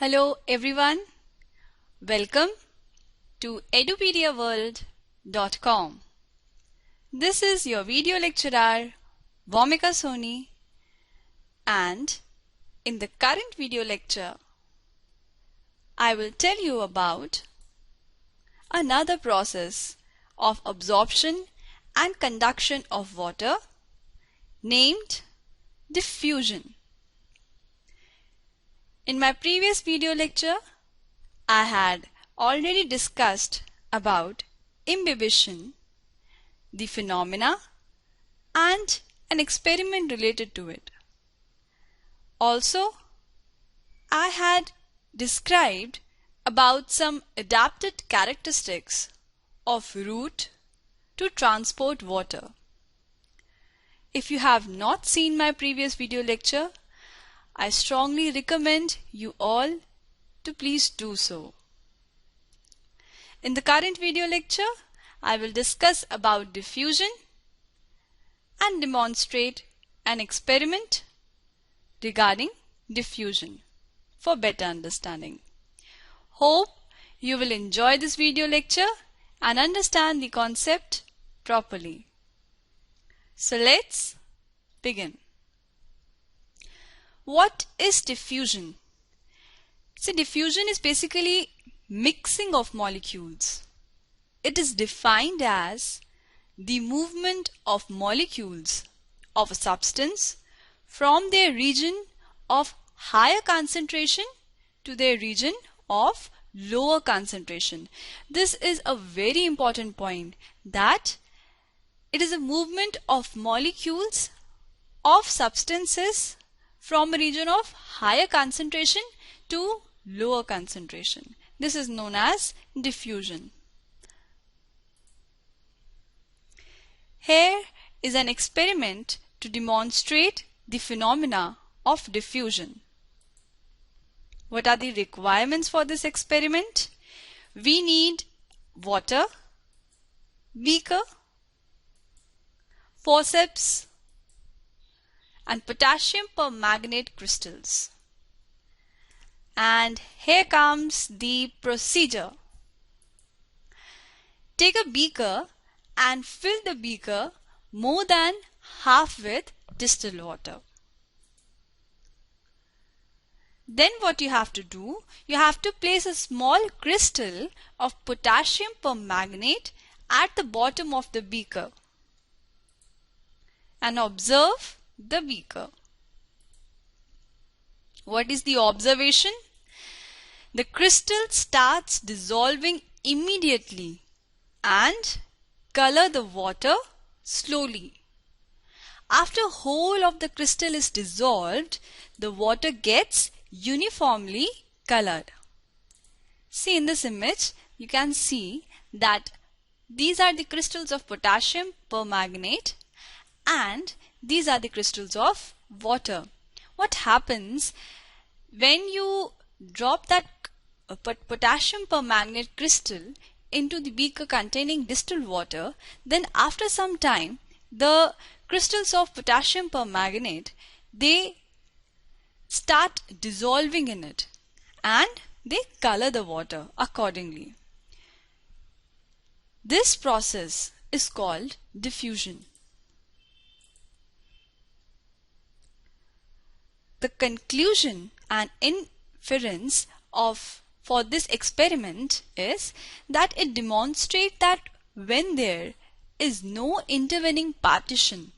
Hello everyone, welcome to edupediaworld.com. This is your video lecturer Vomika Soni, and in the current video lecture I will tell you about another process of absorption and conduction of water named diffusion. In my previous video lecture, I had already discussed about imbibition, the phenomena, and an experiment related to it. Also, I had described about some adapted characteristics of route to transport water. If you have not seen my previous video lecture, I strongly recommend you all to please do so. In the current video lecture, I will discuss about diffusion and demonstrate an experiment regarding diffusion for better understanding. Hope you will enjoy this video lecture and understand the concept properly. So let's begin. What is diffusion? So diffusion is basically mixing of molecules. It is defined as the movement of molecules of a substance from their region of higher concentration to their region of lower concentration. This is a very important point, that it is a movement of molecules of substances from a region of higher concentration to lower concentration. This is known as diffusion. Here is an experiment to demonstrate the phenomena of diffusion. What are the requirements for this experiment? We need water, beaker, forceps, and potassium permanganate crystals. And here comes the procedure. Take a beaker and fill the beaker more than half with distilled water. Then what you have to do, you have to place a small crystal of potassium permanganate at the bottom of the beaker and observe the beaker. What is the observation? The crystal starts dissolving immediately and color the water slowly. After whole of the crystal is dissolved, the water gets uniformly colored. See, in this image you can see that these are the crystals of potassium permanganate and these are the crystals of water. What happens when you drop that potassium permanganate crystal into the beaker containing distilled water? Then after some time, the crystals of potassium permanganate, they start dissolving in it and they color the water accordingly. This process is called diffusion. The conclusion and inference for this experiment is that it demonstrates that when there is no intervening partition,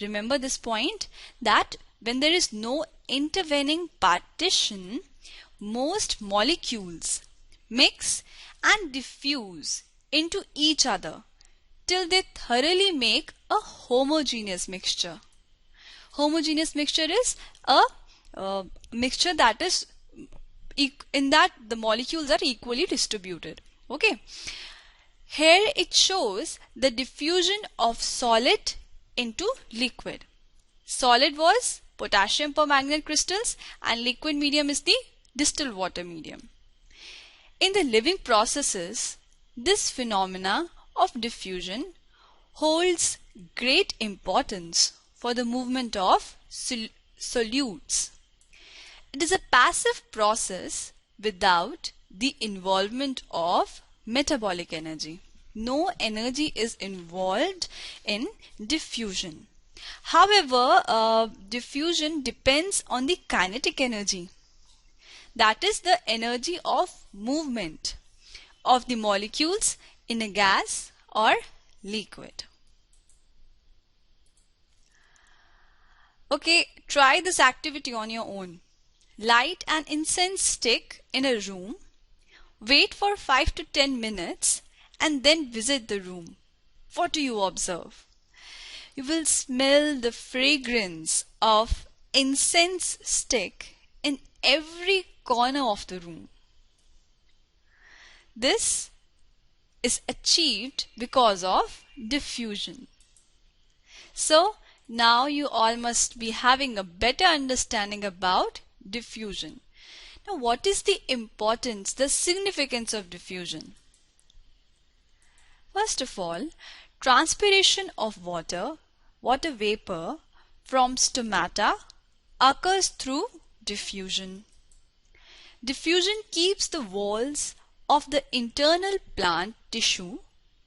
remember this point, that when there is no intervening partition, most molecules mix and diffuse into each other till they thoroughly make a homogeneous mixture. Homogeneous mixture is a mixture that is in that the molecules are equally distributed. Okay. Here it shows the diffusion of solid into liquid. Solid was potassium permanganate crystals and liquid medium is the distilled water medium. In the living processes, this phenomena of diffusion holds great importance for the movement of solutes. It is a passive process without the involvement of metabolic energy. No energy is involved in diffusion. However, diffusion depends on the kinetic energy. That is the energy of movement of the molecules in a gas or liquid. Okay, try this activity on your own. Light an incense stick in a room, wait for 5 to 10 minutes and then visit the room. What do you observe? You will smell the fragrance of incense stick in every corner of the room. This is achieved because of diffusion. So now you all must be having a better understanding about diffusion. Now, what is the importance, the significance of diffusion? First of all, transpiration of water vapor from stomata occurs through diffusion. Diffusion keeps the walls of the internal plant tissue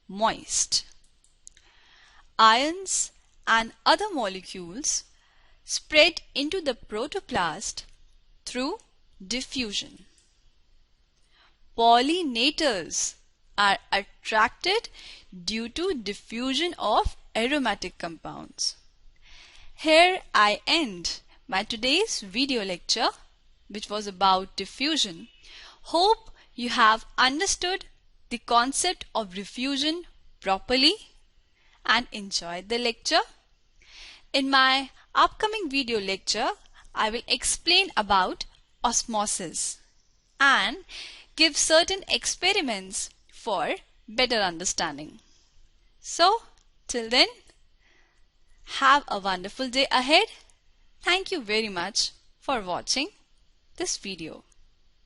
moist. Ions and other molecules spread into the protoplast through diffusion. Pollinators are attracted due to diffusion of aromatic compounds. Here I end my today's video lecture, which was about diffusion. Hope you have understood the concept of diffusion properly and enjoyed the lecture. In my upcoming video lecture, I will explain about osmosis and give certain experiments for better understanding. So, till then, have a wonderful day ahead. Thank you very much for watching this video.